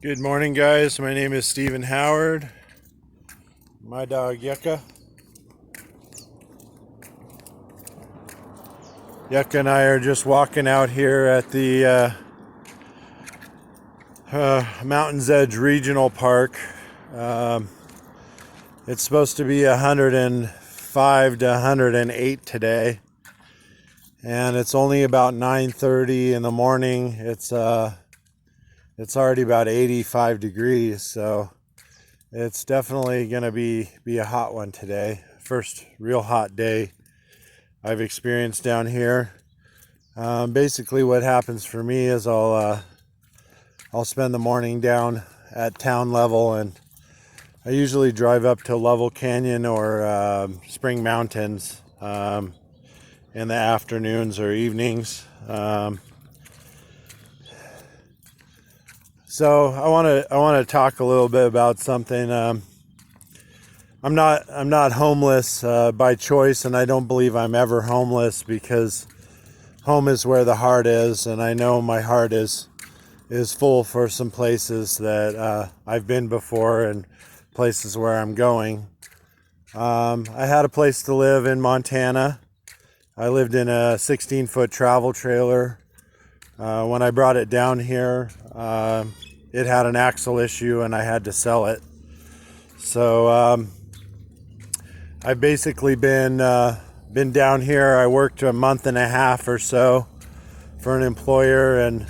Good morning, guys. My name is Stephen Howard. My dog Yucca. Yucca and I are just walking out here at the Mountain's Edge Regional Park. Um, it's supposed to be 105 to 108 today, and it's only about 9:30 in the morning. It's already about 85 degrees, so it's definitely going to be a hot one today. First real hot day I've experienced down here. Basically what happens for me is I'll spend the morning down at town level, and I usually drive up to Level Canyon or Spring Mountains in the afternoons or evenings. So I want to talk a little bit about something. I'm not homeless by choice, and I don't believe I'm ever homeless, because home is where the heart is, and I know my heart is full for some places that I've been before and places where I'm going. I had a place to live in Montana. I lived in a 16-foot travel trailer. When I brought it down here, it had an axle issue and I had to sell it. So I've basically been down here. I worked a month and a half or so for an employer, and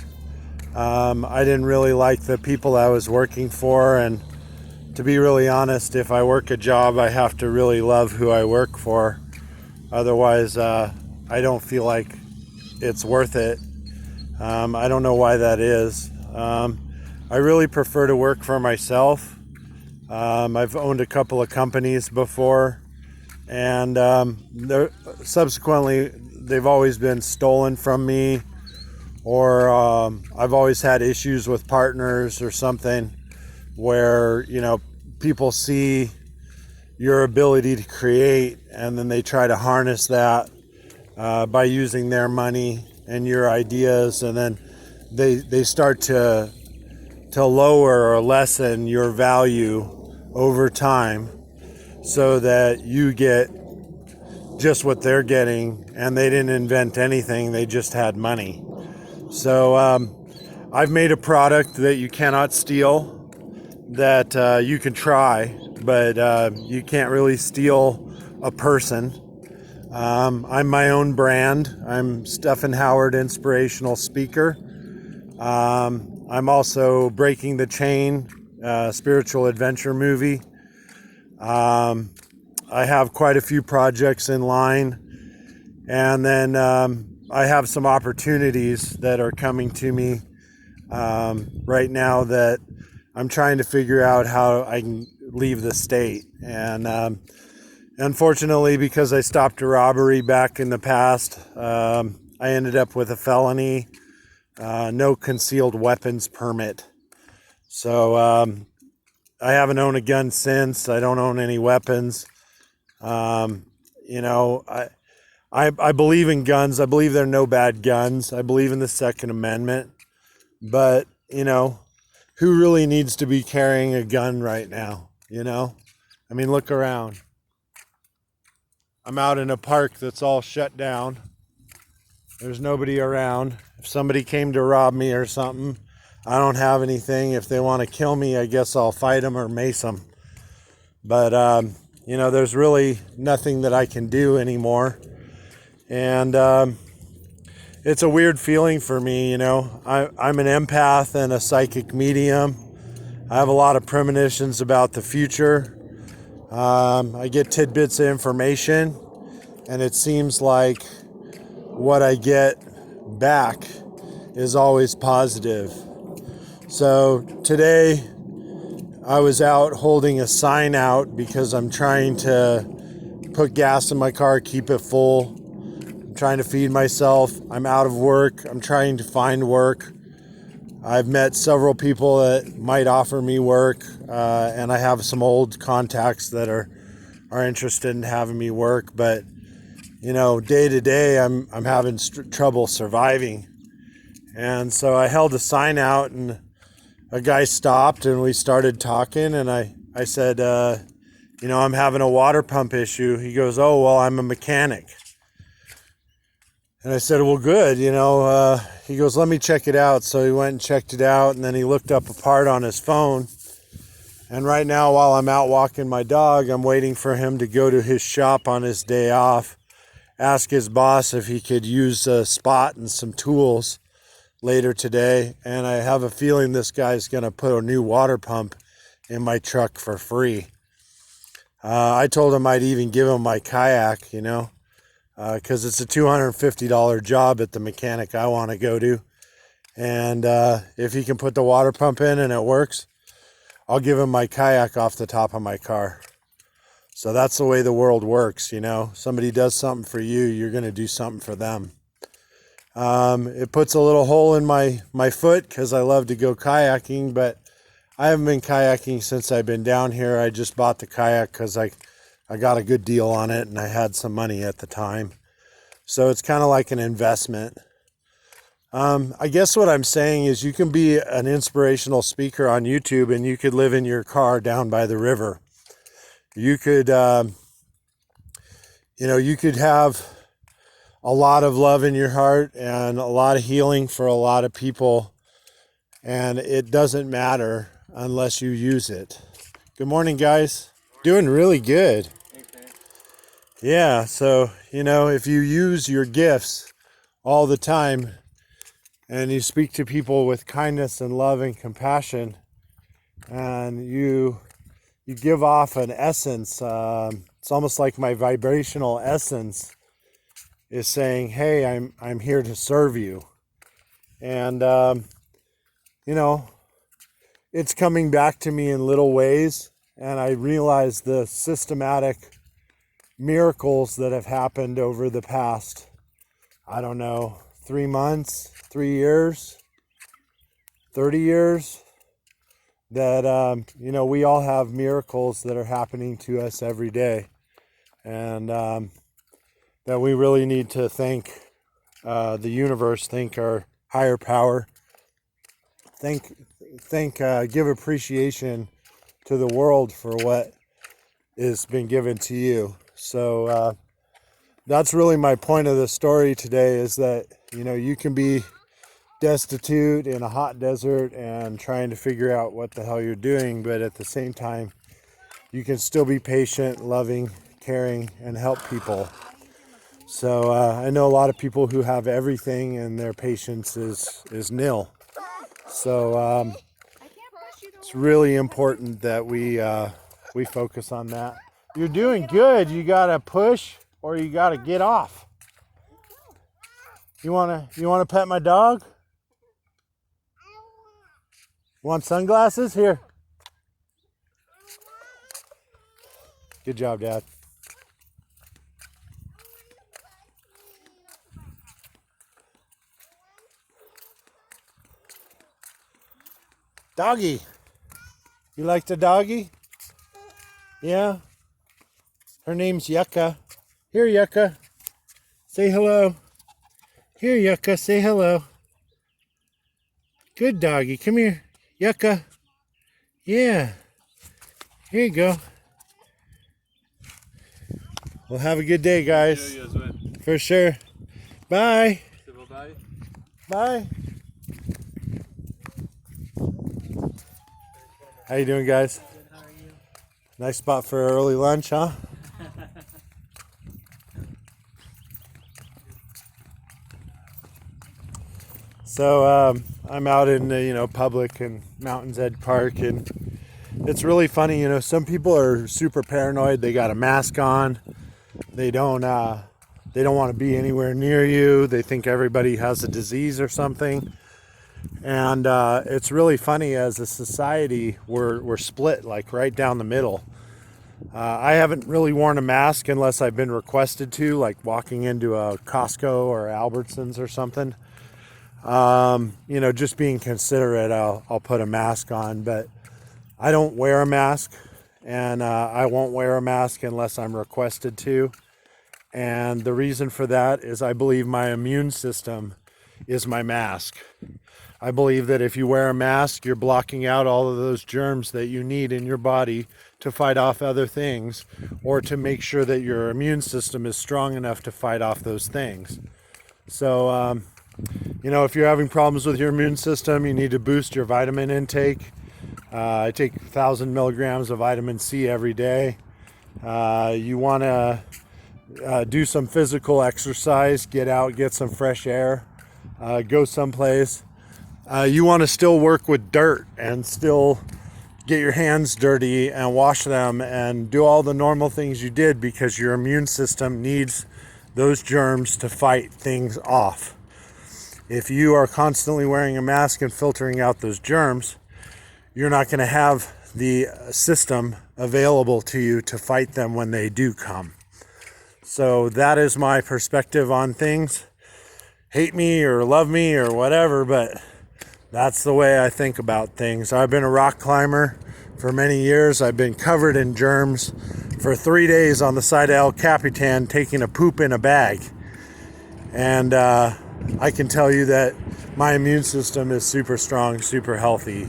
I didn't really like the people I was working for. And to be really honest, if I work a job, I have to really love who I work for. Otherwise, I don't feel like it's worth it. I don't know why that is. I really prefer to work for myself. I've owned a couple of companies before, and subsequently they've always been stolen from me, or I've always had issues with partners or something where, people see your ability to create, and then they try to harness that by using their money and your ideas, and then they start to lower or lessen your value over time, so that you get just what they're getting, and they didn't invent anything, they just had money. So I've made a product that you cannot steal, that you can try, but you can't really steal a person. I'm my own brand. I'm Stephen Howard, inspirational speaker. I'm also Breaking the Chain, spiritual adventure movie. I have quite a few projects in line, and then I have some opportunities that are coming to me right now that I'm trying to figure out how I can leave the state. And unfortunately, because I stopped a robbery back in the past, I ended up with a felony, no concealed weapons permit. So I haven't owned a gun since. I don't own any weapons. I believe in guns. I believe there are no bad guns. I believe in the Second Amendment. But, who really needs to be carrying a gun right now? I mean, look around. I'm out in a park that's all shut down. There's nobody around. If somebody came to rob me or something, I don't have anything. If they want to kill me, I guess I'll fight them or mace them. But, there's really nothing that I can do anymore. And it's a weird feeling for me, I'm an empath and a psychic medium. I have a lot of premonitions about the future. I get tidbits of information, and it seems like what I get back is always positive. So today I was out holding a sign out because I'm trying to put gas in my car, keep it full. I'm trying to feed myself. I'm out of work. I'm trying to find work. I've met several people that might offer me work, and I have some old contacts that are interested in having me work. But day to day, I'm having trouble surviving. And so I held a sign out, and a guy stopped and we started talking, and I said, I'm having a water pump issue. He goes, oh, well, I'm a mechanic. And I said, well, good, he goes, let me check it out. So he went and checked it out, and then he looked up a part on his phone. And right now, while I'm out walking my dog, I'm waiting for him to go to his shop on his day off, ask his boss if he could use a spot and some tools later today. And I have a feeling this guy's going to put a new water pump in my truck for free. I told him I'd even give him my kayak, because it's a $250 job at the mechanic I want to go to. And if he can put the water pump in and it works, I'll give him my kayak off the top of my car. So that's the way the world works, Somebody does something for you, you're going to do something for them. It puts a little hole in my foot because I love to go kayaking, but I haven't been kayaking since I've been down here. I just bought the kayak because I got a good deal on it and I had some money at the time. So it's kind of like an investment. I guess what I'm saying is you can be an inspirational speaker on YouTube and you could live in your car down by the river. You could, you could have a lot of love in your heart and a lot of healing for a lot of people. And it doesn't matter unless you use it. Good morning, guys. Doing really good. Yeah, so, if you use your gifts all the time and you speak to people with kindness and love and compassion, and you give off an essence, it's almost like my vibrational essence is saying, hey, I'm here to serve you. And, it's coming back to me in little ways, and I realize the systematic miracles that have happened over the past, 3 months, 3 years, 30 years, that, we all have miracles that are happening to us every day. And that we really need to thank the universe, thank our higher power, give appreciation to the world for what has been given to you. So that's really my point of the story today, is that you can be destitute in a hot desert and trying to figure out what the hell you're doing, but at the same time you can still be patient, loving, caring, and help people. So I know a lot of people who have everything and their patience is nil. So it's really important that we focus on that. You're doing good. You gotta push or you gotta get off. You wanna pet my dog? Want sunglasses? Here. Good job, Dad. Doggy. You like the doggy? Yeah? Her name's Yucca. Here, Yucca. Say hello. Here, Yucca. Say hello. Good doggy. Come here. Yucca. Yeah. Here you go. Well, have a good day, guys. For sure. Bye. Bye. How you doing, guys? Good, how are you? Nice spot for early lunch, huh? So I'm out in public and Mountains Edge Park, and it's really funny. Some people are super paranoid. They got a mask on. They don't want to be anywhere near you. They think everybody has a disease or something. And it's really funny, as a society, we're split like right down the middle. I haven't really worn a mask unless I've been requested to, like walking into a Costco or Albertsons or something. Just being considerate, I'll put a mask on, but I don't wear a mask, and I won't wear a mask unless I'm requested to. And the reason for that is I believe my immune system is my mask. I believe that if you wear a mask, you're blocking out all of those germs that you need in your body to fight off other things, or to make sure that your immune system is strong enough to fight off those things. So, if you're having problems with your immune system, you need to boost your vitamin intake. I take 1,000 milligrams of vitamin C every day. You want to do some physical exercise, get out, get some fresh air, go someplace. You want to still work with dirt and still get your hands dirty and wash them and do all the normal things you did, because your immune system needs those germs to fight things off. If you are constantly wearing a mask and filtering out those germs, you're not going to have the system available to you to fight them when they do come. So that is my perspective on things. Hate me or love me or whatever, but that's the way I think about things. I've been a rock climber for many years. I've been covered in germs for 3 days on the side of El Capitan, taking a poop in a bag. And I can tell you that my immune system is super strong, super healthy,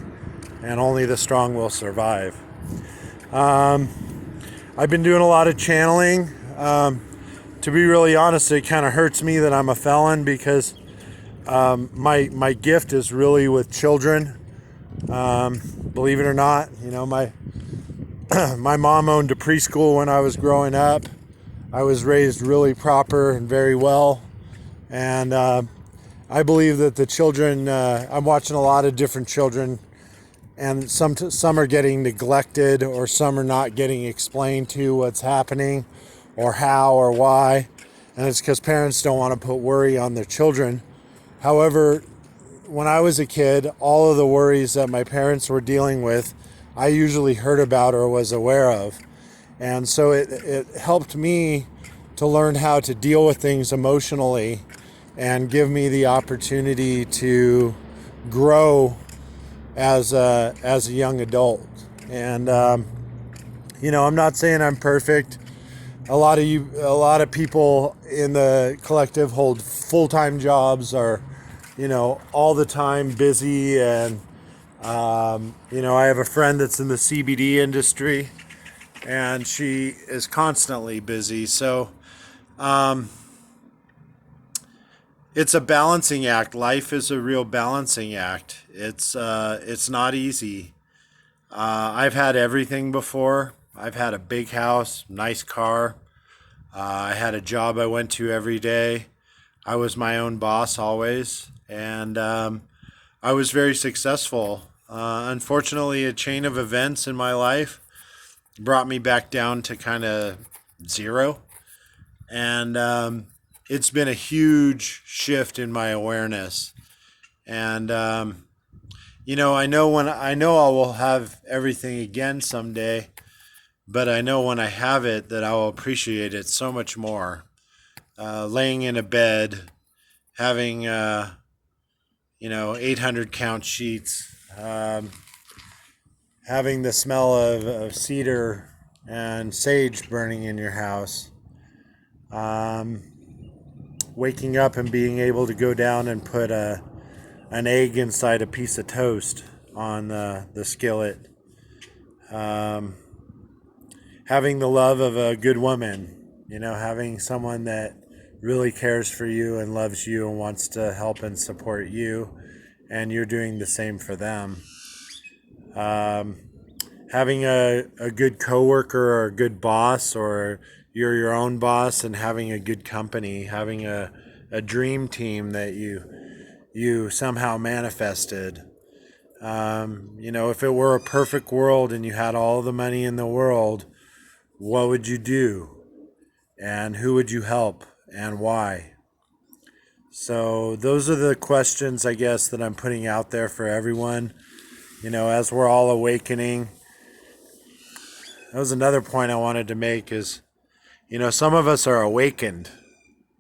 and only the strong will survive. I've been doing a lot of channeling. To be really honest, it kind of hurts me that I'm a felon, because my gift is really with children. Believe it or not, my mom owned a preschool when I was growing up. I was raised really proper and very well, and I believe that the children, I'm watching a lot of different children, and some are getting neglected, or some are not getting explained to what's happening or how or why, and it's because parents don't want to put worry on their children. However, when I was a kid, all of the worries that my parents were dealing with, I usually heard about or was aware of. And so it helped me to learn how to deal with things emotionally, and give me the opportunity to grow as a young adult. And I'm not saying I'm perfect. A lot of people in the collective hold full-time jobs, are all the time busy, and I have a friend that's in the CBD industry, and she is constantly busy. So it's a balancing act. Life is a real balancing act. It's not easy. I've had everything before. I've had a big house, nice car. I had a job I went to every day. I was my own boss always, and I was very successful. Unfortunately, a chain of events in my life brought me back down to kind of zero, and it's been a huge shift in my awareness. And I know I will have everything again someday, but I know when I have it that I will appreciate it so much more. Laying in a bed, having 800 count sheets, having the smell of cedar and sage burning in your house, waking up and being able to go down and put an egg inside a piece of toast on the skillet, having the love of a good woman, having someone that really cares for you and loves you and wants to help and support you, and you're doing the same for them. Having a good coworker or a good boss, or you're your own boss, and having a good company, having a dream team that you somehow manifested. If it were a perfect world and you had all the money in the world, what would you do? And who would you help, and why? So those are the questions, I guess, that I'm putting out there for everyone, as we're all awakening. That was another point I wanted to make is, some of us are awakened.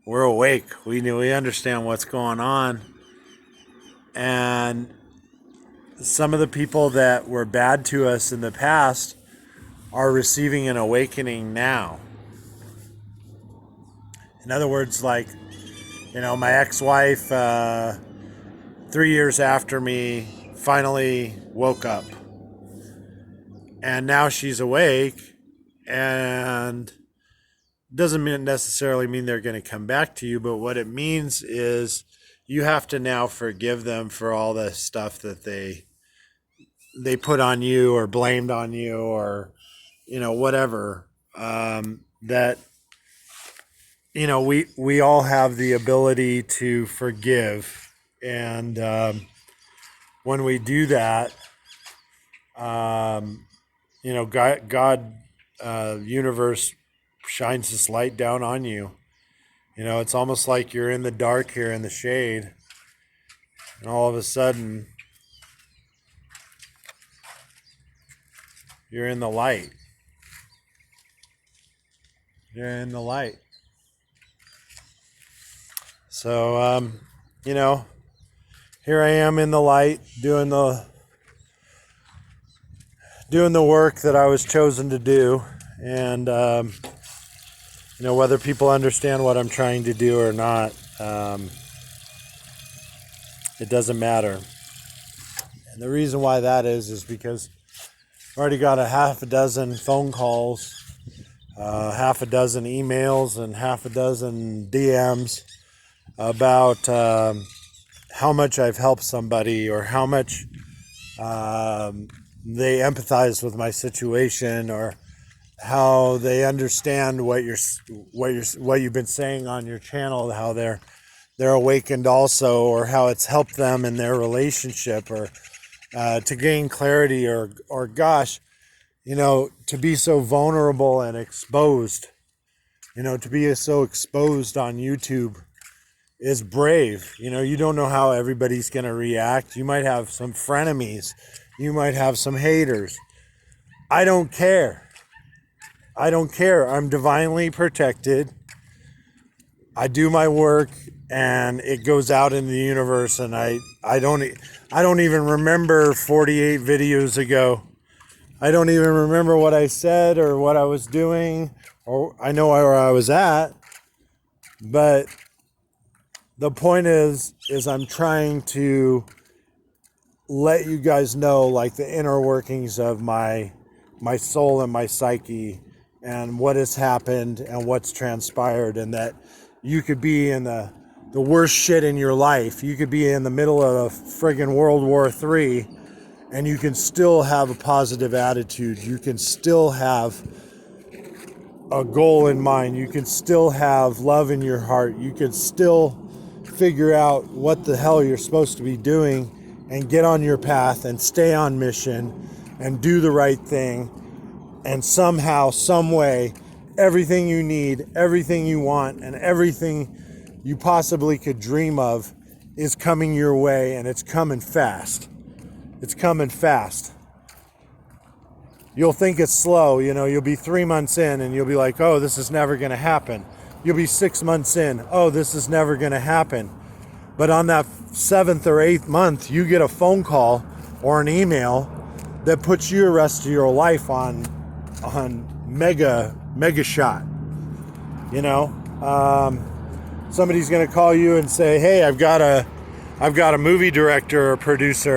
We're awake. We understand what's going on. And some of the people that were bad to us in the past are receiving an awakening now. In other words, like, my ex-wife 3 years after me, finally woke up. And now she's awake, and doesn't necessarily mean they're going to come back to you, but what it means is you have to now forgive them for all the stuff that they put on you or blamed on you, or whatever. That we all have the ability to forgive, and when we do that, God, universe shines this light down on you. It's almost like you're in the dark here in the shade, and all of a sudden you're in the light. You're in the light. So, here I am in the light, doing the work that I was chosen to do, and whether people understand what I'm trying to do or not, it doesn't matter. And the reason why that is because I've already got a half a dozen phone calls, half a dozen emails, and half a dozen DMs about how much I've helped somebody, or how much they empathize with my situation, or how they understand what you've been saying on your channel, how they're awakened also, or how it's helped them in their relationship, or to gain clarity, or gosh, to be so vulnerable and exposed, to be so exposed on YouTube is brave. You don't know how everybody's going to react. You might have some frenemies. You might have some haters. I don't care. I'm divinely protected. I do my work, and it goes out in the universe, and I don't even remember 48 videos ago. I don't even remember what I said or what I was doing, or I know where I was at, but the point is I'm trying to let you guys know, like, the inner workings of my soul and my psyche, and what has happened and what's transpired, and that you could be in the worst shit in your life. You could be in the middle of a friggin' World War III, and you can still have a positive attitude. You can still have a goal in mind. You can still have love in your heart. You can still figure out what the hell you're supposed to be doing, and get on your path, and stay on mission, and do the right thing. And somehow, some way, everything you need, everything you want, and everything you possibly could dream of is coming your way, and it's coming fast. It's coming fast. You'll think it's slow, you'll be 3 months in, and you'll be like, oh, this is never going to happen. You'll be 6 months in, oh, this is never going to happen. But on that 7th or 8th month, you get a phone call or an email that puts your rest of your life on mega shot. Somebody's going to call you and say, hey, I've got a movie director or producer